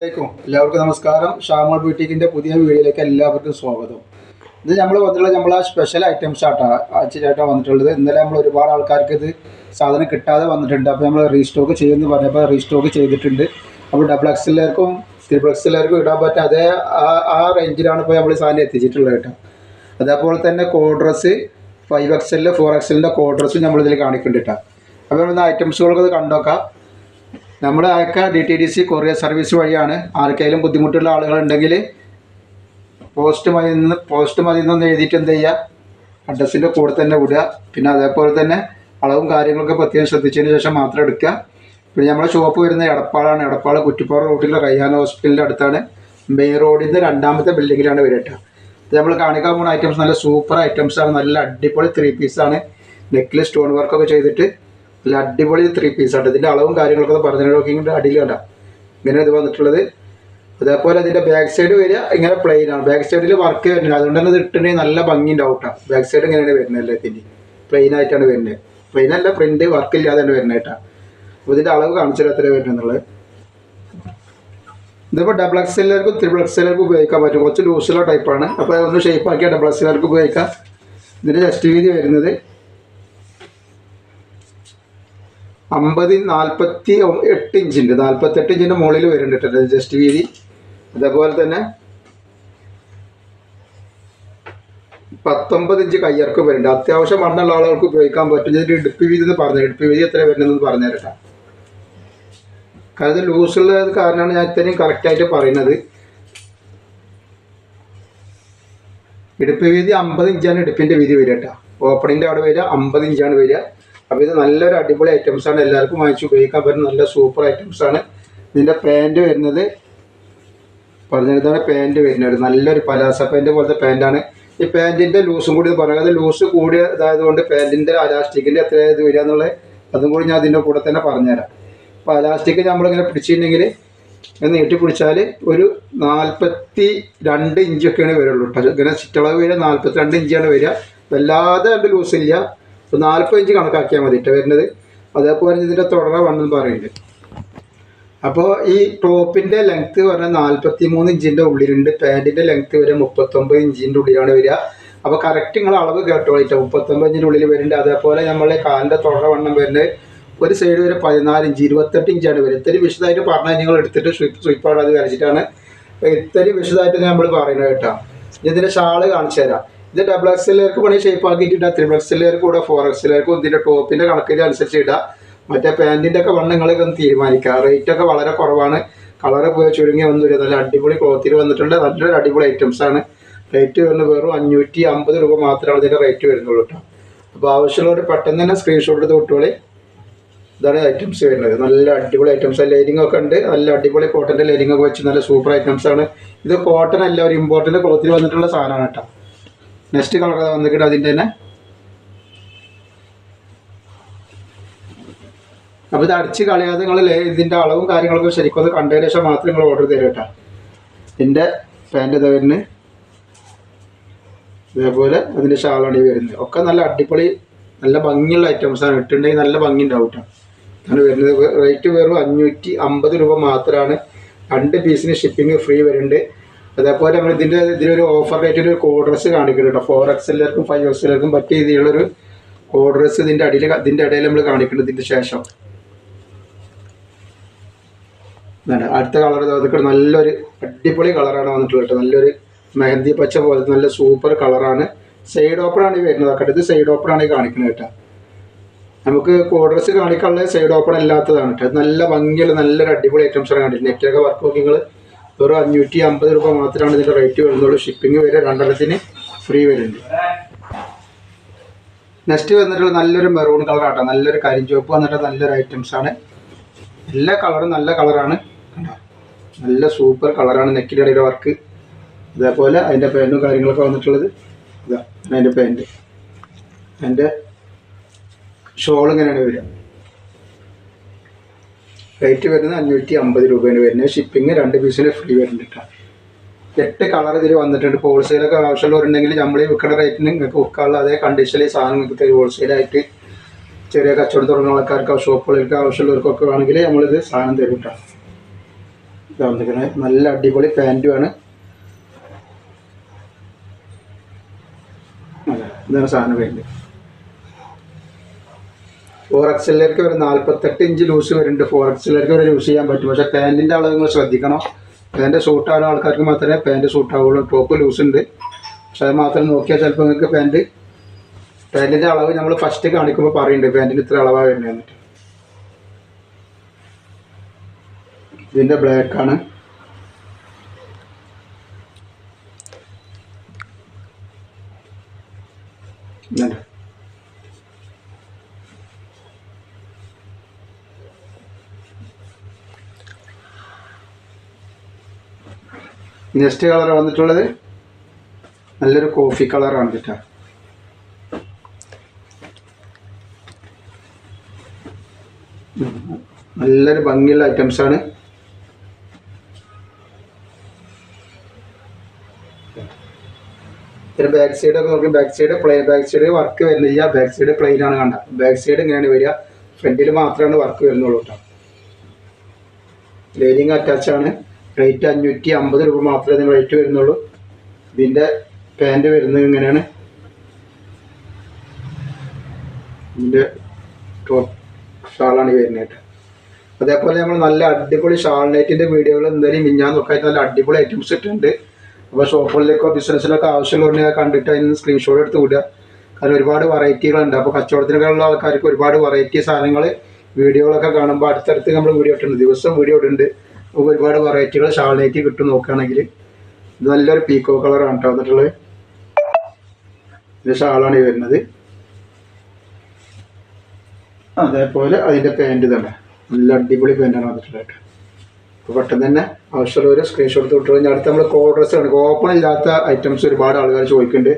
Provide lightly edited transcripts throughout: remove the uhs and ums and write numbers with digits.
എല്ലാവർക്കും നമസ്കാരം. ഷാമോൾ ബ്യൂട്ടിക്കിൻ്റെ പുതിയ വീഡിയോയിലേക്ക് എല്ലാവർക്കും സ്വാഗതം. ഇത് നമ്മൾ വന്നിട്ടുള്ളത് നമ്മളെ സ്പെഷ്യൽ ഐറ്റംസ് ആയിട്ടാണ് വന്നിട്ടുള്ളത്. ഇന്നലെ നമ്മൾ ഒരുപാട് ആൾക്കാർക്ക് ഇത് സാധനം കിട്ടാതെ വന്നിട്ടുണ്ട്. അപ്പോൾ നമ്മൾ റീസ്റ്റോക്ക് ചെയ്യുമെന്ന് പറഞ്ഞപ്പോൾ റീസ്റ്റോക്ക് ചെയ്തിട്ടുണ്ട്. അപ്പോൾ ഡബിൾ എക്സെല്ലുകാർക്കും ട്രിപ്പിൾ എക്സെല്ലുകാർക്കും ഇടാൻ പറ്റും അതേ ആ റേഞ്ചിലാണ് ഇപ്പോൾ നമ്മൾ സാധനം എത്തിച്ചിട്ടുള്ളത് കേട്ടോ. അതേപോലെ തന്നെ കോഡ്രസ് 5XL 4XLൻ്റെ കോഡ്രസ്സും നമ്മളിതിൽ കാണിക്കുന്നുണ്ട് കേട്ടോ. അപ്പോൾ നമ്മൾ ഐറ്റംസുകളൊക്കെ ഇത് കണ്ടോക്കാം. നമ്മൾ അയക്കുക DTDC കൊറിയർ സർവീസ് വഴിയാണ്. ആർക്കെങ്കിലും ബുദ്ധിമുട്ടുള്ള ആളുകളുണ്ടെങ്കിൽ പോസ്റ്റ് മതി എന്നൊന്ന് എഴുതിയിട്ട് എന്ത് ചെയ്യുക, അഡ്രസ്സിൻ്റെ കൂടെ തന്നെ വിടുക. പിന്നെ അതേപോലെ തന്നെ അളവും കാര്യങ്ങളൊക്കെ പ്രത്യേകം ശ്രദ്ധിച്ചതിന് ശേഷം മാത്രം എടുക്കുക. പിന്നെ നമ്മുടെ ഷോപ്പ് വരുന്നത് എടപ്പാളാണ്. എടപ്പാൾ കുറ്റിപ്പാറ റോഡിലെ റയ്യാൻ ഹോസ്പിറ്റലിൻ്റെ അടുത്താണ്. മെയിൻ റോഡിൻ്റെ 2ാമത്തെ ബിൽഡിങ്ങിലാണ് വരിക. ഇത് നമ്മൾ കാണിക്കാൻ പോകുന്ന ഐറ്റംസ് നല്ല സൂപ്പർ ഐറ്റംസാണ്. നല്ല അടിപൊളി 3 പീസാണ്. നെക്കിൽ സ്റ്റോൺ വർക്കൊക്കെ ചെയ്തിട്ട് നല്ല അടിപൊളി 3 പീസാണ്. ഇതിൻ്റെ അളവും കാര്യങ്ങളൊക്കെ പറഞ്ഞു നോക്കിയിട്ട് അടിയിൽ കണ്ട ഇങ്ങനെ ഇത് വന്നിട്ടുള്ളത്. അതേപോലെ ഇതിൻ്റെ ബാക്ക് സൈഡ് വരിക ഇങ്ങനെ പ്ലെയിൻ ആണ്. ബാക്ക് സൈഡിൽ വർക്ക് വരുന്നത്, അതുകൊണ്ട് തന്നെ ഇത് ഇട്ടുണ്ടെങ്കിൽ നല്ല ഭംഗി ഉണ്ടാവും കേട്ടോ. ബാക്ക് സൈഡ് ഇങ്ങനെയാണ് വരുന്നത്. എല്ലാത്തിൻ്റെ പ്ലെയിൻ ആയിട്ടാണ് വരുന്നത്. പ്ലെയിൻ അല്ല, പ്രിൻ്റ് വർക്ക് ഇല്ലാതെയാണ് വരുന്നത് കേട്ടോ. അപ്പോൾ ഇതിൻ്റെ അളവ് കാണിച്ചാൽ എത്ര വരുന്നത് എന്നുള്ളത്. ഇതിപ്പോൾ ഡബിൾ എക്സെല്ലുകാർക്കും ട്രിപ്പിൾ എക്സെല്ലുകാർക്കും ഉപയോഗിക്കാൻ പറ്റും. കുറച്ച് ലൂസുള്ള ടൈപ്പാണ്. അപ്പോൾ ഒന്ന് ഷേപ്പാക്കിയാൽ ഡബിൾ എക്സെല്ലുകാർക്ക് ഉപയോഗിക്കാം. ഇതിൻ്റെ ചെസ്റ്റ് വീതി വരുന്നത് 48 ഇഞ്ചുണ്ട്. 48 ഇഞ്ചിൻ്റെ മുകളിൽ വരുന്നുണ്ട് ജസ്റ്റ് വീതി. അതേപോലെ തന്നെ 19 ഇഞ്ച് കയ്യിറക്കം വരുന്നുണ്ട്. അത്യാവശ്യം മണ്ണുള്ള ആളുകൾക്ക് ഉപയോഗിക്കാൻ പറ്റും. ഇതിൻ്റെ ഇടുപ്പ് വീതി എന്ന് പറഞ്ഞു, ഇടുപ്പ് വീതി എത്ര വരുന്നതെന്ന് പറഞ്ഞു തരട്ടെ. കാരണം ഇത് ലൂസുള്ളത് കാരണമാണ് ഞാൻ ഇത്രയും കറക്റ്റായിട്ട് പറയുന്നത്. ഇടുപ്പ് വീതി 50 ഇഞ്ചാണ് ഇടുപ്പിൻ്റെ വീതി വരിക കേട്ടോ. ഓപ്പണിൻ്റെ അവിടെ വരിക 50 ഇഞ്ചാണ് വരിക. അപ്പോൾ ഇത് നല്ലൊരു അടിപൊളി ഐറ്റംസാണ്. എല്ലാവർക്കും വാങ്ങിച്ച് ഉപയോഗിക്കാൻ പറ്റുന്ന നല്ല സൂപ്പർ ഐറ്റംസാണ്. ഇതിൻ്റെ പാൻറ്റ് വരുന്നത് പറഞ്ഞതാണ്. പാൻറ്റ് വരുന്നത് നല്ലൊരു പലാസ പാൻറ്റ് പോലത്തെ പാൻറ്റാണ്. ഈ പാൻറ്റിൻ്റെ ലൂസും കൂടി പറയുന്നത്, ലൂസ് കൂടിയതായതുകൊണ്ട് പാൻറ്റിൻ്റെ അലാസ്റ്റിക്കിൻ്റെ എത്ര ഇത് വരിക എന്നുള്ളത് അതും കൂടി ഞാൻ അതിൻ്റെ കൂടെ തന്നെ പറഞ്ഞുതരാം. അപ്പോൾ അലാസ്റ്റിക് നമ്മളിങ്ങനെ പിടിച്ചിട്ടുണ്ടെങ്കിൽ നീട്ടി പിടിച്ചാൽ ഒരു 42 ഇഞ്ചൊക്കെയാണ് വരുള്ളൂ കേട്ടോ. ഇങ്ങനെ ചുറ്റളവ് വരിക 42 ഇഞ്ചാണ് വരിക. വല്ലാതെ രണ്ട് ലൂസില്ല. 40 ഇഞ്ച് കണക്കാക്കിയാൽ മതി കേട്ടോ വരുന്നത്. അതേപോലെ ഇതിൻ്റെ തുടര വണ്ണം പറയുന്നുണ്ട്. അപ്പോൾ ഈ ടോപ്പിൻ്റെ ലെങ്ത്ത് പറഞ്ഞാൽ 43 ഇഞ്ചിൻ്റെ ഉള്ളിലുണ്ട്. പാൻറ്റിൻ്റെ ലെങ്ത്ത് വരെ 39 ഇഞ്ചിൻ്റെ ഉള്ളിലാണ് വരിക. അപ്പോൾ കറക്റ്റ് നിങ്ങൾ അളവ് കേട്ടോളിട്ടോ. 39 ഇഞ്ചിൻ്റെ ഉള്ളിൽ വരുന്നുണ്ട്. അതേപോലെ നമ്മളെ കാലിൻ്റെ തുടര വണ്ണം വരുന്നത് ഒരു സൈഡ് വരെ 14 ഇഞ്ച് 28 ഇഞ്ചാണ് വരിക. ഇത്രയും വിശദമായിട്ട് പറഞ്ഞാൽ നിങ്ങൾ എടുത്തിട്ട് സ്വിപ്പാട് അത് വരച്ചിട്ടാണ്. അപ്പോൾ ഇത്രയും വിശദമായിട്ട് നമ്മൾ പറയുന്നത് കേട്ടോ. ഇതിൻ്റെ ഷാള് കാണിച്ചു തരാം. ഇത് ഡബിൾ എക്സെല്ലുകാർക്ക് പണി ഷേപ്പ് ആക്കിയിട്ടില്ല. ട്രിപ്പിൾ എക്സെല്ലുകാർക്ക് കൂടെ 4XLകാർക്കും ഇതിൻ്റെ ടോപ്പിൻ്റെ കണക്കിന് അനുസരിച്ച് ഇടുക. മറ്റേ പാൻറ്റിൻ്റെ ഒക്കെ വണ്ണങ്ങളൊക്കെ ഒന്ന് തീരുമാനിക്കുക. റേറ്റൊക്കെ വളരെ കുറവാണ്. കളറ് പോയി ചുരുങ്ങി ഒന്നുമില്ല. നല്ല അടിപൊളി ക്ലോത്തിൽ വന്നിട്ടുണ്ട്. നല്ലൊരു അടിപൊളി ഐറ്റംസാണ്. റേറ്റ് വരുന്നത് വെറും 550 രൂപ മാത്രമാണ് ഇതിൻ്റെ റേറ്റ് വരുന്നുള്ളൂ കേട്ടോ. അപ്പോൾ ആവശ്യമുള്ളവർ പെട്ടെന്ന് തന്നെ സ്ക്രീൻഷോട്ട് എടുത്ത് വിട്ടോളി. ഇതാണ് ഐറ്റംസ് വരുന്നത്. നല്ല അടിപൊളി ഐറ്റംസ്. ലൈനിങ് ഒക്കെ ഉണ്ട്. നല്ല അടിപൊളി കോട്ടൻ്റെ ലൈനിങ് ഒക്കെ വെച്ച് നല്ല സൂപ്പർ ഐറ്റംസാണ്. ഇത് കോട്ടൺ അല്ല, ഒരു ഇമ്പോർട്ടൻ്റ് ക്ലോത്തിൽ വന്നിട്ടുള്ള സാധനമാണ് കേട്ടോ. നെക്സ്റ്റ് കളർ വന്നിട്ട് അതിൻ്റെ തന്നെ. അപ്പോൾ ഇത് അടിച്ച് കളയാതെ നിങ്ങൾ ഇതിൻ്റെ അളവും കാര്യങ്ങളൊക്കെ ശരിക്കും അത് കണ്ടതിന് ശേഷം മാത്രം നിങ്ങൾ ഓർഡർ തരും കേട്ടോ. ഇതിൻ്റെ പാൻറ്റ് ഇത് വരുന്നത്. ഇതേപോലെ അതിൻ്റെ ഷാളാണ് ഈ വരുന്നത്. ഒക്കെ നല്ല അടിപൊളി നല്ല ഭംഗിയുള്ള ഐറ്റംസാണ്. ഇട്ടുണ്ടെങ്കിൽ നല്ല ഭംഗി ഉണ്ടാവും കേട്ടോ. ആണ് വരുന്നത്. റേറ്റ് വെറും 550 രൂപ മാത്രമാണ്. 2 പീസിന് ഷിപ്പിംഗ് ഫ്രീ വരുന്നുണ്ട്. അതേപോലെ നമ്മൾ ഇതിലൊരു ഓഫർ റേറ്റിൽ ഒരു കോഡ്രസ് കാണിക്കുന്നുണ്ട് കേട്ടോ. 4XLകാർക്കും 5XLകാർക്കും പറ്റിയ രീതിയിലുള്ളൊരു കോഡ്രസ് ഇതിൻ്റെ ഇടയിൽ നമ്മൾ കാണിക്കുന്നുണ്ട്. ഇതിൻ്റെ ശേഷം അടുത്ത കളർ ഇതൊക്കെ നല്ലൊരു അടിപൊളി കളറാണ് വന്നിട്ടുള്ളത് കേട്ടോ. നല്ലൊരു മെഹന്തി പച്ച പോലത്തെ നല്ല സൂപ്പർ കളറാണ്. സൈഡ് ഓപ്പണാണ് ഈ വരുന്നത് കേട്ടോ. ഇത് സൈഡ് ഓപ്പണാണ് ഈ കാണിക്കുന്നത് കേട്ടോ. നമുക്ക് കോഡ്രസ് കാണിക്കാനുള്ള സൈഡ് ഓപ്പൺ അല്ലാത്തതാണ് കേട്ടോ. നല്ല ഭംഗിയുള്ള നല്ലൊരു അടിപൊളി ഐറ്റംസാണ് കണ്ടിട്ട്. നെറ്റിലൊക്കെ വർക്ക് നോക്കി നിങ്ങൾ വെറും 550 രൂപ മാത്രമാണ് ഇതിൻ്റെ റേറ്റ് വരുന്നുള്ളൂ. ഷിപ്പിംഗ് വരെ 2 ഫ്രീ വരുന്നുണ്ട്. നെക്സ്റ്റ് വന്നിട്ടുള്ള നല്ലൊരു മെറൂൺ കളറാട്ടോ. നല്ലൊരു കരിഞ്ചുവപ്പ് വന്നിട്ട് നല്ലൊരു ഐറ്റംസാണ്. എല്ലാ കളറും നല്ല കളറാണ്. നല്ല സൂപ്പർ കളറാണ്. നെക്കിൻ്റെ ഇടയിലെ വർക്ക്. അതേപോലെ അതിൻ്റെ പാൻറ്റും കാര്യങ്ങളൊക്കെ വന്നിട്ടുള്ളത് ഇതാ. അതിൻ്റെ പാൻറ്റ്, അതിൻ്റെ ഷോൾ ഇങ്ങനെയാണ് വരിക. റേറ്റ് വരുന്നത് 550 രൂപയാണ് വരുന്നത്. ഷിപ്പിംഗ് 2 പീസിന് ഫ്രീ വരുന്നുണ്ട് കേട്ടോ. 8 കളർ ഇതിൽ വന്നിട്ടുണ്ട്. ഹോൾസെയിലൊക്കെ ആവശ്യമുള്ളവരുണ്ടെങ്കിൽ നമ്മൾ ഈ വിൽക്കുന്ന റേറ്റിന് നിങ്ങൾക്ക് വിൽക്കാനുള്ള അതേ കണ്ടീഷനിൽ സാധനം നിങ്ങൾക്ക് തരും. ഹോൾസെയിലായിട്ട് ചെറിയ കച്ചവടം തുടങ്ങുന്ന ആൾക്കാർക്ക് ഷോപ്പുകൾക്ക് ആവശ്യമുള്ളവർക്കൊക്കെ വേണമെങ്കിൽ നമ്മളിത് സാധനം തരും കേട്ടോ. വന്നിരിക്കുന്നത്. നല്ല അടിപൊളി പാൻറ്റുമാണ്. ഇതാണ് സാധനം വരുന്നത്. 4XLർക്ക് ഒരു 48 ഇഞ്ച് ലൂസ് വരുന്നുണ്ട്. 4XLർക്ക് വരെ യൂസ് ചെയ്യാൻ പറ്റും. പക്ഷേ പാൻറ്റിൻ്റെ അളവ് നിങ്ങൾ ശ്രദ്ധിക്കണം. പാൻറ്റ് സൂട്ടാകുന്ന ആൾക്കാർക്ക് മാത്രമേ പാൻറ്റ് സൂട്ടാവുള്ളൂ. ടോപ്പ് ലൂസ് ഉണ്ട്, പക്ഷെ അത് മാത്രം നോക്കിയാൽ ചിലപ്പോൾ നിങ്ങൾക്ക് പാൻറ്റിൻ്റെ അളവ് നമ്മൾ ഫസ്റ്റ് കാണിക്കുമ്പോൾ പറയുന്നുണ്ട് പാൻറ്റിന് ഇത്ര അളവാണ് വരുന്നത് എന്നിട്ട്. ഇതിൻ്റെ ബ്ലാക്കാണ്. നെക്സ്റ്റ് കളർ വന്നിട്ടുള്ളത് നല്ലൊരു കോഫി കളറാണ് കേട്ടോ. നല്ലൊരു ഭംഗിയുള്ള ഐറ്റംസാണ്. ഇതിന് ബാക്ക് സൈഡൊക്കെ നോക്കി, ബാക്ക് സൈഡ് വർക്ക് വരുന്നില്ല. ബാക്ക് സൈഡ് പ്ലെയിൻ ആണ് കണ്ട. ബാക്ക് സൈഡ് ഇങ്ങനെയാണ് വരിക, ഫ്രണ്ടിൽ മാത്രമാണ് വർക്ക് വരുന്നുള്ളൂ കേട്ടോ. ലൈനിങ് അറ്റാച്ചാണ്. റേറ്റ് 550 രൂപ മാത്രമേ ഇതിന് റേറ്റ് വരുന്നുള്ളൂ. ഇതിൻ്റെ പാൻറ് വരുന്നത് ഇങ്ങനെയാണ്. ഇതിൻ്റെ ടോപ്പ് ഷാളാണ് വരുന്നത് കേട്ടോ. അതേപോലെ നമ്മൾ നല്ല അടിപൊളി ഷാൾ നൈറ്റിൻ്റെ വീഡിയോകൾ എന്തായാലും മിഞ്ഞാൻ നോക്കായിട്ട് നല്ല അടിപൊളി ഐറ്റംസ് ഇട്ടുണ്ട്. അപ്പോൾ ഷോപ്പുകളിലേക്കോ ബിസിനസ്സിലൊക്കെ ആവശ്യമുള്ളവരെ കണ്ടിട്ട് അതിന് സ്ക്രീൻഷോട്ട് എടുത്ത് വിടുക. കാരണം ഒരുപാട് വെറൈറ്റികളുണ്ട്. അപ്പോൾ കച്ചവടത്തിനുള്ള ആൾക്കാർക്ക് ഒരുപാട് വെറൈറ്റി സാധനങ്ങൾ വീഡിയോകളൊക്കെ കാണുമ്പോൾ അടുത്തടുത്ത് നമ്മൾ വീഡിയോ ഇട്ടുണ്ട്, ദിവസം വീഡിയോ ഇടുന്നുണ്ട്. അപ്പോൾ ഒരുപാട് വെറൈറ്റികൾ ഷാൾ നൈറ്റി കിട്ടും. നോക്കുകയാണെങ്കിൽ ഇത് നല്ലൊരു പീക്കോ കളറാണ് കേട്ടോ വന്നിട്ടുള്ളത്. ഇത് ഷാളാണ് വരുന്നത്. അതേപോലെ അതിൻ്റെ പാൻറ്റ് തന്നെ നല്ല അടിപൊളി പാൻറ്റാണ് വന്നിട്ടുള്ളത് കേട്ടോ. അപ്പോൾ പെട്ടെന്ന് തന്നെ ആവശ്യമുള്ളവർ സ്ക്രീൻഷോട്ട് വിട്ടു. കഴിഞ്ഞാൽ അടുത്ത് നമ്മൾ കോഡ് ഡ്രസ്സാണ്. ഓപ്പൺ ഇല്ലാത്ത ഐറ്റംസ് ഒരുപാട് ആൾക്കാർ ചോദിക്കുന്നുണ്ട്.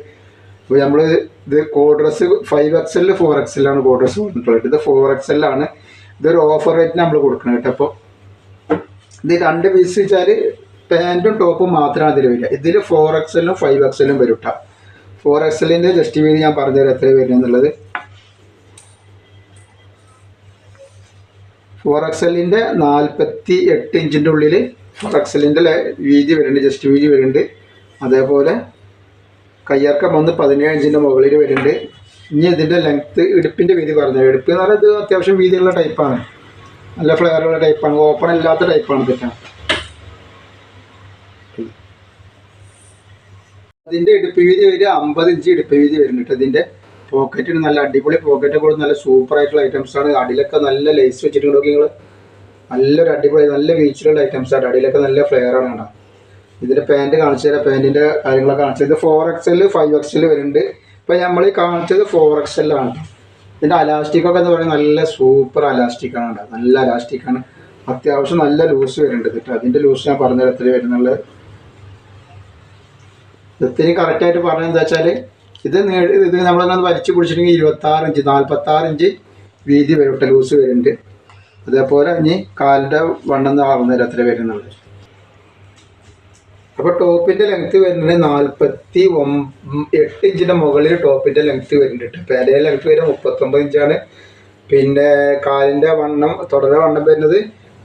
അപ്പോൾ നമ്മൾ ഇത് കോഡ് ഡ്രസ്സ് 5XL 4XL ആണ് കോഡ് ഡ്രസ്സ് വന്നിട്ടുള്ളത്. ഇത് 4XL ആണ്. ഇതൊരു ഓഫർ റേറ്റിന് നമ്മൾ കൊടുക്കണം കേട്ടോ. അപ്പോൾ ഇത് 2 പീസ് വെച്ചാൽ പാൻറ്റും ടോപ്പും മാത്രമാണ് ഇതിൽ വരിക. ഇതിൽ 4XL 5XL വരും കേട്ടോ. 4XLൻ്റെ ജസ്റ്റ് വീതി ഞാൻ പറഞ്ഞുതരാം എത്ര വരുന്നത് എന്നുള്ളത്. 4XLൻ്റെ 48 ഇഞ്ചിൻ്റെ ഉള്ളിൽ 4XLൻ്റെ വീതി വരുന്നുണ്ട്, ജസ്റ്റ് വീതി വരുന്നുണ്ട്. അതേപോലെ കയ്യിറക്കം വന്ന് 17 ഇഞ്ചിൻ്റെ മുകളിൽ വരുന്നുണ്ട്. ഇനി ഇതിൻ്റെ ലെങ്ത്ത്, ഇടുപ്പിൻ്റെ വീതി പറഞ്ഞത്. ഇടുപ്പ് എന്ന് പറഞ്ഞാൽ ഇത് അത്യാവശ്യം വീതിയുള്ള ടൈപ്പാണ്, നല്ല ഫ്ലെയറുള്ള ടൈപ്പാണ്, ഓപ്പൺ ഇല്ലാത്ത ടൈപ്പാണ് ഇതൊക്കെ. അതിൻ്റെ ഇടുപ്പ് വീതി വരിക 50 ഇഞ്ച് ഇടുപ്പ് വീതി വരുന്നുണ്ട്. ഇതിൻ്റെ പോക്കറ്റിന് നല്ല അടിപൊളി പോക്കറ്റ് കൂടെ നല്ല സൂപ്പർ ആയിട്ടുള്ള ഐറ്റംസാണ്. അടിയിലൊക്കെ നല്ല ലേസ് വെച്ചിട്ടുണ്ട്. നോക്കി നിങ്ങൾ, നല്ലൊരു അടിപൊളി നല്ല വീച്ചിലുള്ള ഐറ്റംസാണ്. അടിയിലൊക്കെ നല്ല ഫ്ലെയർ ആണ് കേട്ടോ. ഇതിൻ്റെ പാൻറ്റ് കാണിച്ചു തരാം. പാൻറ്റിൻ്റെ കാര്യങ്ങളൊക്കെ കാണിച്ചത് 4XL 5XL വരുന്നുണ്ട്. ഇപ്പോൾ നമ്മൾ കാണിച്ചത് 4XL ആണ്. ഇതിൻ്റെ അലാസ്റ്റിക്കൊക്കെ എന്ന് പറയുന്നത് നല്ല സൂപ്പർ അലാസ്റ്റിക്കാണ് കേട്ടോ. നല്ല അലാസ്റ്റിക്കാണ്. അത്യാവശ്യം നല്ല ലൂസ് വരുന്നുണ്ട് കേട്ടോ. അതിൻ്റെ ലൂസ് ഞാൻ പറഞ്ഞത് എത്ര വരുന്നുള്ളത്. ഇതിന് കറക്റ്റായിട്ട് പറഞ്ഞത് എന്താ വെച്ചാൽ ഇത് നമ്മളങ്ങനെ വലിച്ചു പിടിച്ചിട്ടുണ്ടെങ്കിൽ 26 ഇഞ്ച് 46 ഇഞ്ച് വീതി വരും കേട്ടോ, ലൂസ് വരുന്നുണ്ട്. അതേപോലെ ഇനി കാലിൻ്റെ വണ്ണം ആവുന്നേരം എത്ര വരുന്നുള്ളത്. അപ്പോൾ ടോപ്പിൻ്റെ ലെങ്ത്ത് വരുന്നത് 48 ഇഞ്ചിൻ്റെ മുകളിൽ ടോപ്പിൻ്റെ ലെങ്ത്ത് വരുന്നുണ്ട്. പാൻറ്റിൻ്റെ ലെങ്ത്ത് വരുന്നത് 39 ഇഞ്ചാണ്. പിന്നെ കാലിൻ്റെ വണ്ണം, തുടരെ വണ്ണം വരുന്നത്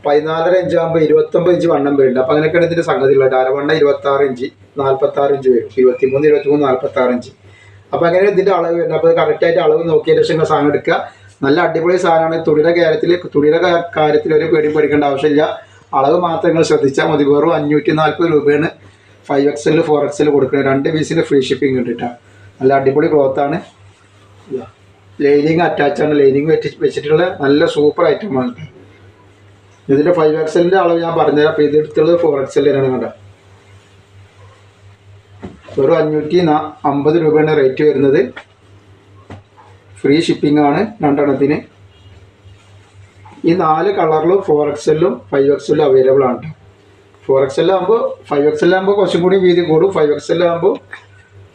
14.5 ഇഞ്ചാകുമ്പോൾ 29 ഇഞ്ച് വണ്ണം വരുന്നുണ്ട്. അപ്പോൾ അങ്ങനെയൊക്കെയാണ് ഇതിൻ്റെ സംഗതിയുള്ളത്. അരവണ്ണം 26 ഇഞ്ച് 46 ഇഞ്ച് വരും. 23 46 ഇഞ്ച്. അപ്പോൾ അങ്ങനെ ഇതിൻ്റെ അളവ് വരുന്നത്. അപ്പോൾ കറക്റ്റായിട്ട് അളവ് നോക്കിയതിന് ശേഷം സാധനം എടുക്കുക. നല്ല അടിപൊളി സാധനമാണ്. തുണിയുടെ കാര്യത്തിൽ ഒരു പേടി പേടിക്കേണ്ട ആവശ്യമില്ല. അളവ് മാത്രം നിങ്ങൾ ശ്രദ്ധിച്ചാൽ മതി. വെറും 540 രൂപയാണ് 5XL 4XL കൊടുക്കുന്നത്. 2 പീസിൻ്റെ ഫ്രീ ഷിപ്പിംഗ് ഉണ്ട് കേട്ടോ. നല്ല അടിപൊളി ക്ലോത്താണ്. ലൈനിങ് അറ്റാച്ചാണ്. ലൈനിങ് വെച്ചിട്ടുള്ള നല്ല സൂപ്പർ ഐറ്റമാണ്. ഇതിൻ്റെ 5XLൻ്റെ അളവ് ഞാൻ പറഞ്ഞുതരാം. അപ്പോൾ ഇത് എടുത്തുള്ളത് 4XLനാണ് കേട്ടോ. വെറും 550 രൂപയാണ് റേറ്റ് വരുന്നത്. ഫ്രീ ഷിപ്പിംഗ് ആണ് 2 എണ്ണത്തിന്. ഈ 4 കളറിലും 4XLും 5XLും അവൈലബിൾ ആണ് കേട്ടോ. 4XL ആകുമ്പോൾ 5XL ആകുമ്പോൾ കുറച്ചും കൂടി വീതി കൂടും. 5XL ആകുമ്പോൾ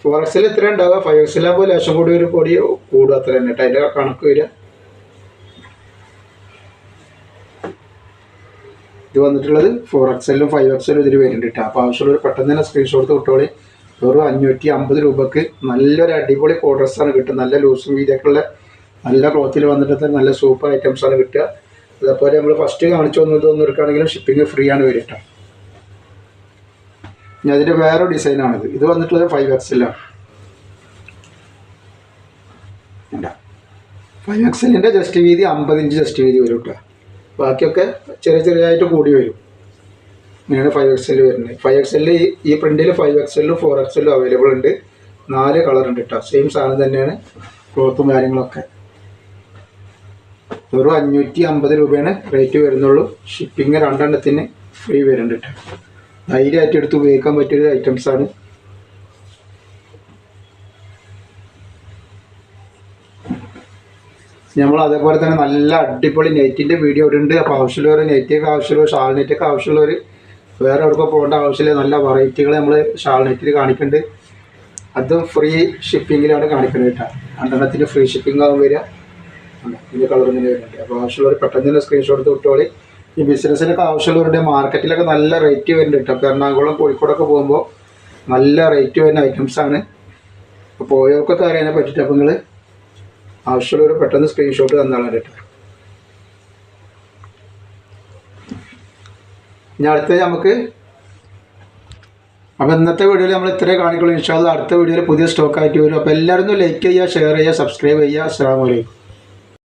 4XL എത്ര ഉണ്ടാവുക, 5XL ആകുമ്പോൾ ലേശം കൂടി ഒരു പൊടി കൂടും. അത്ര തന്നെ കേട്ടോ അതിൻ്റെ കണക്ക് വരിക. ഇത് വന്നിട്ടുള്ളത് 4XLും 5XLും ഇതിൽ വരുന്നുണ്ട് കേട്ടോ. അപ്പോൾ ആവശ്യമുള്ളവർ പെട്ടെന്ന് തന്നെ സ്ക്രീൻഷോട്ട് വിട്ടോളി. വെറും 550 രൂപക്ക് നല്ലൊരു അടിപൊളി കോഡ് ഡ്രസ്സാണ് കിട്ടുക. നല്ല ലൂസും വീതിയൊക്കെ ഉള്ള നല്ല ക്ലോത്തിൽ വന്നിട്ട് നല്ല സൂപ്പർ ഐറ്റംസാണ് കിട്ടുക. അതേപോലെ നമ്മൾ ഫസ്റ്റ് കാണിച്ചു വന്നത് എടുക്കുകയാണെങ്കിലും ഷിപ്പിംഗ് ഫ്രീ ആണ് വരിക കേട്ടോ. ഇനി അതിൻ്റെ വേറെ ഡിസൈനാണിത്. ഇത് വന്നിട്ടുള്ളത് 5XL ആണ്. 5XLൻ്റെ ജസ്റ്റ് വീതി 50 ഇഞ്ച് ജസ്റ്റ് വീതി വരും കേട്ടോ. ബാക്കിയൊക്കെ ചെറിയ ചെറിയതായിട്ട് കൂടി വരും. ഇങ്ങനെയാണ് 5XL വരുന്നത്. 5XL ഈ പ്രിൻറ്റിൽ 5XL 4XL അവൈലബിൾ ഉണ്ട്. 4 കളർ ഉണ്ട് കേട്ടോ. സെയിം സാധനം തന്നെയാണ് ക്ലോത്തും കാര്യങ്ങളൊക്കെ. വെറും 550 രൂപയാണ് റേറ്റ് വരുന്നുള്ളൂ. ഷിപ്പിംഗ് 2 എണ്ണത്തിന് ഫ്രീ വരുന്നുണ്ട് കേട്ടോ. ധൈര്യമായിട്ട് എടുത്ത് ഉപയോഗിക്കാൻ പറ്റിയൊരു ഐറ്റംസാണ്. നമ്മൾ അതേപോലെ തന്നെ നല്ല അടിപൊളി നെറ്റിൻ്റെ വീഡിയോ ഇവിടെ ഉണ്ട്. അപ്പോൾ ആവശ്യമുള്ളവർ നെറ്റൊക്കെ ആവശ്യമുള്ളവർ ഷാൾ നെറ്റൊക്കെ ആവശ്യമുള്ളവർ വേറെ എവിടെയൊക്കെ പോകേണ്ട ആവശ്യമില്ല. നല്ല വെറൈറ്റികൾ നമ്മൾ ഷാൾ നെറ്റിൽ കാണിക്കുന്നുണ്ട്. അതും ഫ്രീ ഷിപ്പിങ്ങിലാണ് കാണിക്കുന്നത് കേട്ടോ. 2 എണ്ണത്തിന് ഫ്രീ ഷിപ്പിംഗ് ആകും വരിക. ഇതിൻ്റെ കളർ ഇങ്ങനെ വരുന്നുണ്ട്. അപ്പോൾ ആവശ്യമുള്ളവർ പെട്ടെന്ന് തന്നെ സ്ക്രീൻഷോട്ട് എടുത്ത് വിട്ടോളി. ഈ ബിസിനസ്സിനൊക്കെ ആവശ്യമുള്ളവരുടെ മാർക്കറ്റിലൊക്കെ നല്ല റേറ്റ് വരുന്നുണ്ട് കേട്ടോ. അപ്പോൾ എറണാകുളം കോഴിക്കോടൊക്കെ പോകുമ്പോൾ നല്ല റേറ്റ് വരുന്ന ഐറ്റംസാണ്. അപ്പോൾ പോയവർക്കൊക്കെ അറിയാനെ പറ്റിയിട്ട് അപ്പോൾ നിങ്ങൾ ആവശ്യമുള്ളവർ പെട്ടെന്ന് സ്ക്രീൻഷോട്ട് തന്നാണ് കേട്ടോ. ഇനി അടുത്തത് നമുക്ക് അപ്പോൾ ഇന്നത്തെ വീഡിയോയിൽ നമ്മൾ ഇത്രയും കാണിക്കുള്ളൂ. ഇൻഷാ അല്ലാഹ് അടുത്ത വീഡിയോയിൽ പുതിയ സ്റ്റോക്ക് ആയിട്ട് വരും. അപ്പോൾ എല്ലാവരും ലൈക്ക് ചെയ്യുക, ഷെയർ ചെയ്യുക, സബ്സ്ക്രൈബ് ചെയ്യുക. അസ്സലാമു അലൈക്കും.